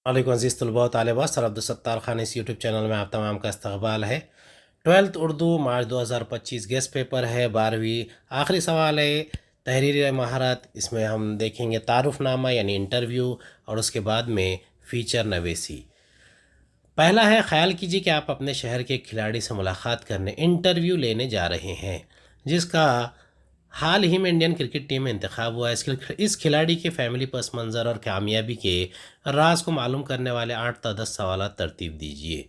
वालेकुम अज़ीज़ तलबा व तालिबात, सर अब्दुलसत्तार खान इस यूट्यूब चैनल में आप तमाम का इस्तकबाल है। 12th उर्दू मार्च 2025 गेस्ट पेपर है 12वीं। आखिरी सवाल है तहरीरी महारत। इसमें हम देखेंगे तारुफनामा यानी इंटरव्यू और उसके बाद में फ़ीचर नवेसी। पहला है, ख्याल कीजिए कि आप अपने शहर के खिलाड़ी से मुलाकात करने इंटरव्यू लेने जा रहे हैं जिसका हाल ही में इंडियन क्रिकेट टीम में इंतखाब हुआ है। इस खिलाड़ी के फैमिली पस मंज़र और कामयाबी के राज को मालूम करने वाले 8 ta 10 सवाल तरतीब दीजिए।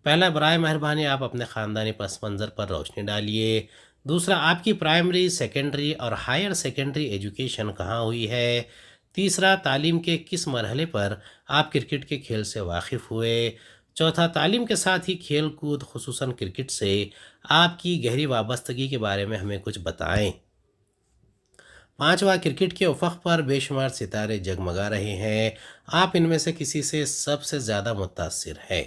पहला, बराए मेहरबानी आप अपने ख़ानदानी पस मंज़र पर रोशनी डालिए। दूसरा, आपकी प्राइमरी, सेकेंडरी और हायर सेकेंडरी एजुकेशन कहाँ हुई है। तीसरा, तालीम के किस मरहले पर आप क्रिकेट के खेल से वाकिफ़ हुए। चौथा, तालीम के साथ ही खेल कूद खुसूसन क्रिकेट से आपकी गहरी वाबस्तगी के बारे में हमें कुछ बताएं। पांचवा, क्रिकेट के उफ़क़ पर बेशुमार सितारे जगमगा रहे हैं, आप इनमें से किसी से सबसे ज़्यादा मुतासिर है।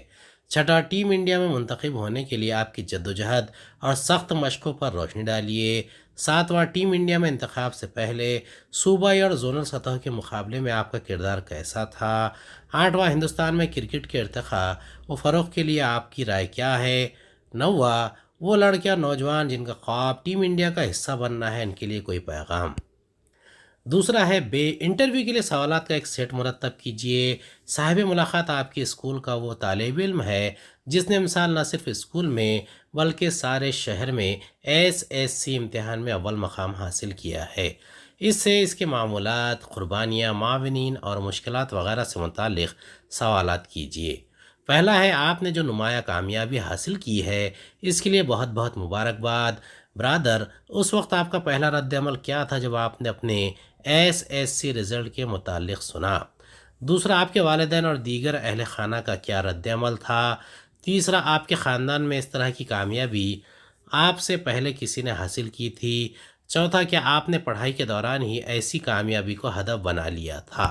छठा, टीम इंडिया में मुंतखब होने के लिए आपकी जद्दोजहद और सख्त मशक़ों पर रोशनी डालिए। सातवां, टीम इंडिया में इंतखाब से पहले सूबाई और जोनल सतह के मुकाबले में आपका किरदार कैसा था। आठवां, हिंदुस्तान में क्रिकेट के इर्तिक़ा व फ़रोग़ के लिए आपकी राय क्या है। नौवां, वो लड़कियां नौजवान जिनका ख्वाब टीम इंडिया का हिस्सा बनना है, इनके लिए कोई पैगाम। दूसरा है बे इंटरव्यू के लिए सवालात का एक सेट मुरतब कीजिए। साहिब मुलाकात आपके स्कूल का वो तालिब इल्म है जिसने मिसाल न सिर्फ स्कूल में बल्कि सारे शहर में एसएससी इम्तिहान में अव्वल मकाम हासिल किया है। इससे इसके मामूलात, कुर्बानियाँ, मावनीन और मुश्किलात वगैरह से मुतालिक सवालात कीजिए। पहला है, आपने जो नुमाया कामयाबी हासिल की है इसके लिए बहुत बहुत मुबारकबाद। ब्रादर, उस वक्त आपका पहला रद्द अमल क्या था जब आपने अपने एसएससी रिज़ल्ट के मुतालिक सुना। दूसरा, आपके वालिदैन और दीगर अहल खाना का क्या रद्द अमल था। तीसरा, आपके ख़ानदान में इस तरह की कामयाबी आपसे पहले किसी ने हासिल की थी। चौथा, क्या आपने पढ़ाई के दौरान ही ऐसी कामयाबी को हदफ बना लिया था।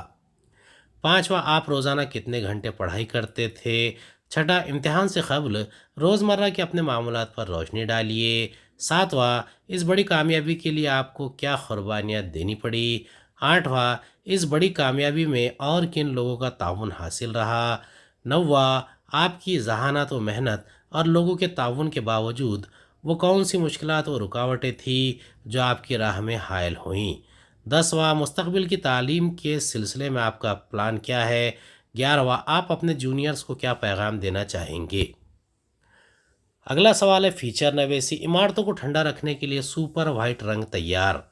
पाँचवा, आप रोज़ाना कितने घंटे पढ़ाई करते थे। छठा, इम्तिहान से कबल रोज़मर्रा के अपने मामूलात पर रोशनी डालिए। सातवां, इस बड़ी कामयाबी के लिए आपको क्या कुर्बानियाँ देनी पड़ी। आठवां, इस बड़ी कामयाबी में और किन लोगों का ताउन हासिल रहा। नौवां, आपकी ज़हानत व मेहनत और लोगों के ताउन के बावजूद वो कौन सी मुश्किलात व रुकावटें थी जो आपकी राह में हायल हुईं। 10वां, मुस्तकबिल की तालीम के सिलसिले में आपका प्लान क्या है। 11वां, आप अपने जूनियर्स को क्या पैगाम देना चाहेंगे। अगला सवाल है फीचर नवेसी। इमारतों को ठंडा रखने के लिए सुपर वाइट रंग तैयार।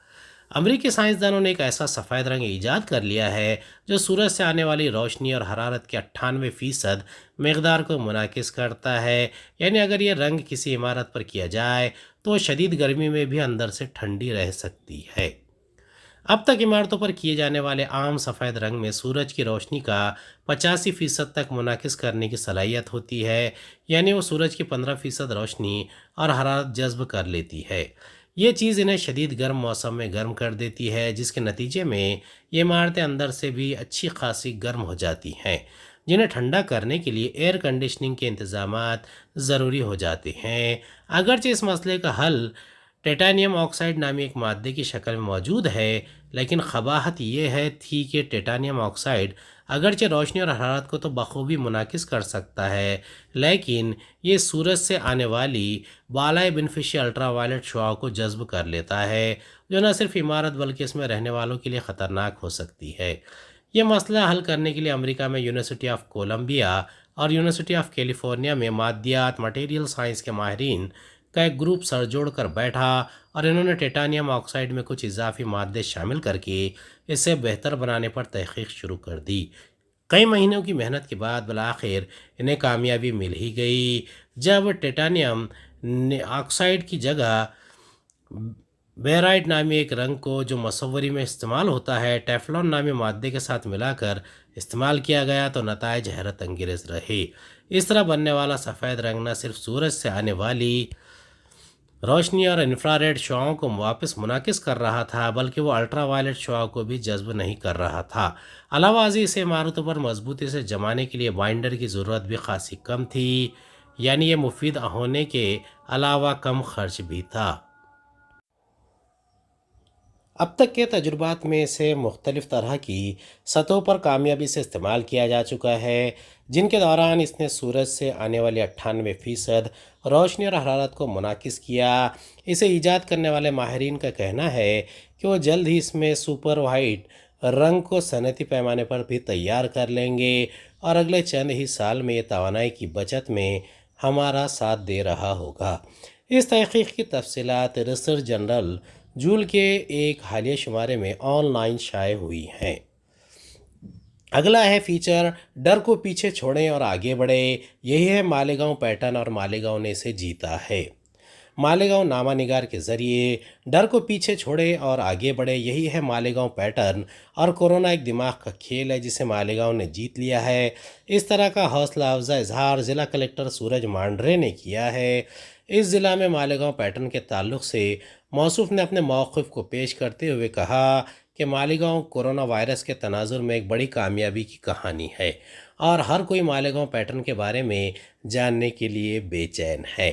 अमरीकी साइंसदानों ने एक ऐसा सफ़ेद रंग ईजाद कर लिया है जो सूरज से आने वाली रोशनी और हरारत के 98% मकदार को मुनाकिस करता है। यानी अगर ये रंग किसी इमारत पर किया जाए तो शदीद गर्मी में भी अंदर से ठंडी रह सकती है। अब तक इमारतों पर किए जाने वाले आम सफ़ेद रंग में सूरज की रोशनी का 85% तक मुनाकिस करने की सलाहियत होती है। यानी वो सूरज की 15% रोशनी और हरारत जज्ब कर लेती है। ये चीज़ इन्हें शदीद गर्म मौसम में गर्म कर देती है जिसके नतीजे में ये इमारतें अंदर से भी अच्छी खासी गर्म हो जाती हैं, जिन्हें ठंडा करने के लिए एयर कंडीशनिंग के इंतज़ामात ज़रूरी हो जाते हैं। अगरचे इस मसले का हल टिटेनियम ऑक्साइड नामी एक मादे की शक्ल में मौजूद है, लेकिन ख़बाहत यह है थी कि टिटेनियम ऑक्साइड अगरचे रोशनी और हरारत को तो बखूबी मुनाकिस कर सकता है, लेकिन ये सूरज से आने वाली बालाए बेनिफिशियल अल्ट्रावायलेट शुआओं को जज्ब कर लेता है, जो न सिर्फ इमारत बल्कि इसमें रहने वालों के लिए ख़तरनाक हो सकती है। ये मसला हल करने के लिए अमेरिका में यूनिवर्सिटी ऑफ कोलंबिया और यूनिवर्सिटी ऑफ कैलिफोर्निया में मादियात मटेरियल साइंस के माहिरीन का एक ग्रुप सर जोड़ कर बैठा और इन्होंने टिटेनियम ऑक्साइड में कुछ इजाफी मादे शामिल करके इसे बेहतर बनाने पर तहकीक शुरू कर दी। कई महीनों की मेहनत के बाद बिलाखिर इन्हें कामयाबी मिल ही गई जब टिटेनियम ऑक्साइड की जगह बेराइट नामी एक रंग को जो मसवरी में इस्तेमाल होता है टेफ्लॉन नामी मादे के साथ मिलाकर इस्तेमाल किया गया तो नताइज हैरत अंगेज रहे। इस तरह बनने वाला सफ़ेद रंग न सिर्फ सूरज से आने वाली रोशनी और इंफ्रारेड शुआओं को वापस मुनाकिस कर रहा था बल्कि वो अल्ट्रा वायलेट शुआओं को भी जज्ब नहीं कर रहा था। अलावाजी इसे इमारतों पर मजबूती से जमाने के लिए बाइंडर की ज़रूरत भी खासी कम थी, यानी ये मुफीद होने के अलावा कम खर्च भी था। अब तक के तजुर्बात में इसे मुख्तलिफ तरह की सतहों पर कामयाबी से इस्तेमाल किया जा चुका है, जिनके दौरान इसने सूरज से आने वाली 98% रोशनी और हरारत को मुनाकिस किया। इसे ईजाद करने वाले माहिरीन का कहना है कि वो जल्द ही इसमें सुपर वाइट रंग को सनती पैमाने पर भी तैयार कर लेंगे और अगले चंद ही साल में ये तवानाई की बचत में हमारा साथ दे रहा होगा। इस तहकीक की तफसीलात रिसर्च जनरल जूल के एक हालिया शुमारे में ऑनलाइन शाये हुई हैं। अगला है फीचर, डर को पीछे छोड़ें और आगे बढ़े। यही है मालेगांव पैटर्न और मालेगांव ने इसे जीता है। मालेगांव नामा निगार के ज़रिए डर को पीछे छोड़े और आगे बढ़े, यही है मालेगांव पैटर्न। और कोरोना एक दिमाग का खेल है जिसे मालेगांव ने जीत लिया है। इस तरह का हौसला अफजा इजहार ज़िला कलेक्टर सूरज मांढरे ने किया है। इस ज़िला में मालेगांव पैटर्न के ताल्लुक से मौसूफ ने अपने मौक़िफ़ को पेश करते हुए कहा कि मालेगांव कोरोना वायरस के तनाजुर में एक बड़ी कामयाबी की कहानी है और हर कोई मालेगांव पैटर्न के बारे में जानने के लिए बेचैन है।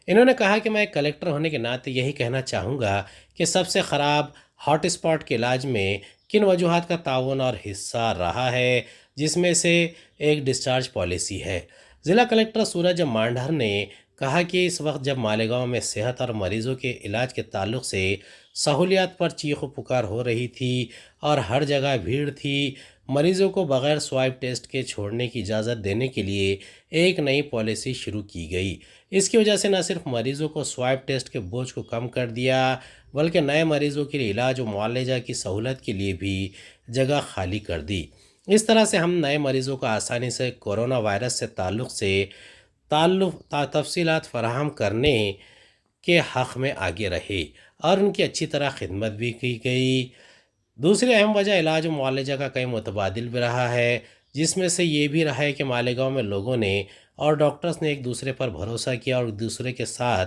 इन्होंने कहा कि मैं एक कलेक्टर होने के नाते यही कहना चाहूँगा कि सबसे ख़राब हॉट स्पॉट के इलाज में किन वजूहात का ताउन और हिस्सा रहा है, जिसमें से एक डिस्चार्ज पॉलिसी है। ज़िला कलेक्टर सूरज मांढर ने कहा कि इस वक्त जब मालेगांव में सेहत और मरीज़ों के इलाज के ताल्लुक से सहूलियात पर चीख पुकार हो रही थी और हर जगह भीड़ थी, मरीज़ों को बग़ैर स्वाब टेस्ट के छोड़ने की इजाज़त देने के लिए एक नई पॉलिसी शुरू की गई। इसकी वजह से न सिर्फ मरीज़ों को स्वाब टेस्ट के बोझ को कम कर दिया, बल्कि नए मरीज़ों के लिए इलाज और मुआलजा की सहूलत के लिए भी जगह खाली कर दी। इस तरह से हम नए मरीज़ों को आसानी से कोरोना वायरस से तफसीलात फराहम करने के हक़ में आगे रहे और उनकी अच्छी तरह खिदमत भी की गई। दूसरी अहम वजह इलाज और मुआलजा का कई मुतबादिल भी रहा है, जिसमें से ये भी रहा है कि मालेगांव में लोगों ने और डॉक्टर्स ने एक दूसरे पर भरोसा किया और एक दूसरे के साथ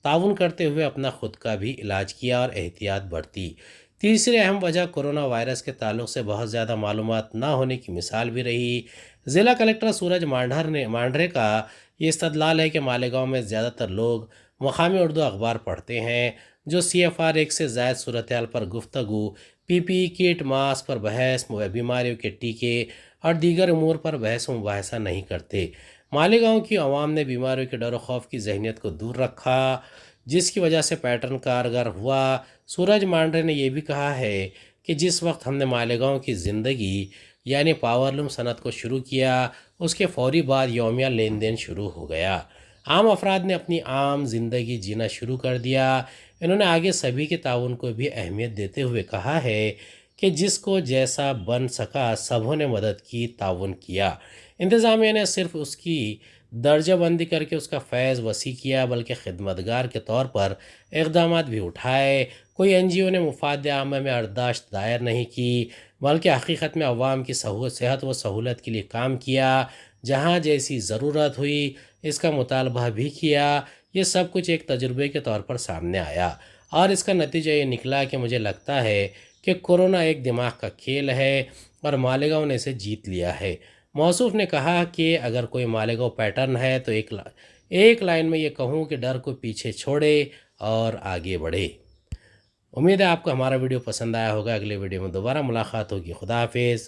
ताउन करते हुए अपना खुद का भी इलाज किया और एहतियात बरती। तीसरी अहम वजह कोरोना वायरस के ताल्लुक से बहुत ज़्यादा मालूमात ना होने की मिसाल भी रही। ज़िला कलेक्टर सूरज मांढरे का ये इस्तदलाल है कि मालेगांव में ज़्यादातर लोग मकामी उर्दू अखबार पढ़ते हैं, जो CFR 1 से ज़ायद सूरत-ए-हाल पर गुफ्तगू, PPE किट, मास्क पर बहस, बीमारियों के टीके और दीगर उमूर पर बहस व मुबाहसा नहीं करते। मालेगांव की आवाम ने बीमारियों के डर व खौफ की जहनीत को दूर रखा, जिसकी वजह से पैटर्न कारगर हुआ। सूरज मांढरे ने यह भी कहा है कि जिस वक्त हमने मालेगांव की ज़िंदगी यानी पावरलूम सनत को शुरू किया, उसके फौरी बाद यौमिया लेन देन शुरू हो गया। आम अफराद ने अपनी आम जिंदगी जीना शुरू कर दिया। इन्होंने आगे सभी के ताउन को भी अहमियत देते हुए कहा है कि जिसको जैसा बन सका सबों ने मदद की, ताउन किया। इंतज़ामिया ने सिर्फ उसकी दर्जाबंदी करके उसका फैज़ वसी किया, बल्कि खिदमतगार के तौर पर इक़दामात भी उठाए। कोई NGO ने मुफाद आमा में अर्दाश्त दायर नहीं की, बल्कि हकीकत में अवाम की सेहत व सहूलत के लिए काम किया। जहाँ जैसी ज़रूरत हुई इसका मुतालबा भी किया। ये सब कुछ एक तजुर्बे के तौर पर सामने आया और इसका नतीजा ये निकला कि मुझे लगता है कि कोरोना एक दिमाग का खेल है और मालेगांव ने इसे जीत लिया है। मौसूफ ने कहा कि अगर कोई मालेगांव पैटर्न है तो एक लाइन में ये कहूँ कि डर को पीछे छोड़े और आगे बढ़े। उम्मीद है आपको हमारा वीडियो पसंद आया होगा। अगले वीडियो में दोबारा मुलाकात होगी। खुदा हाफिज़।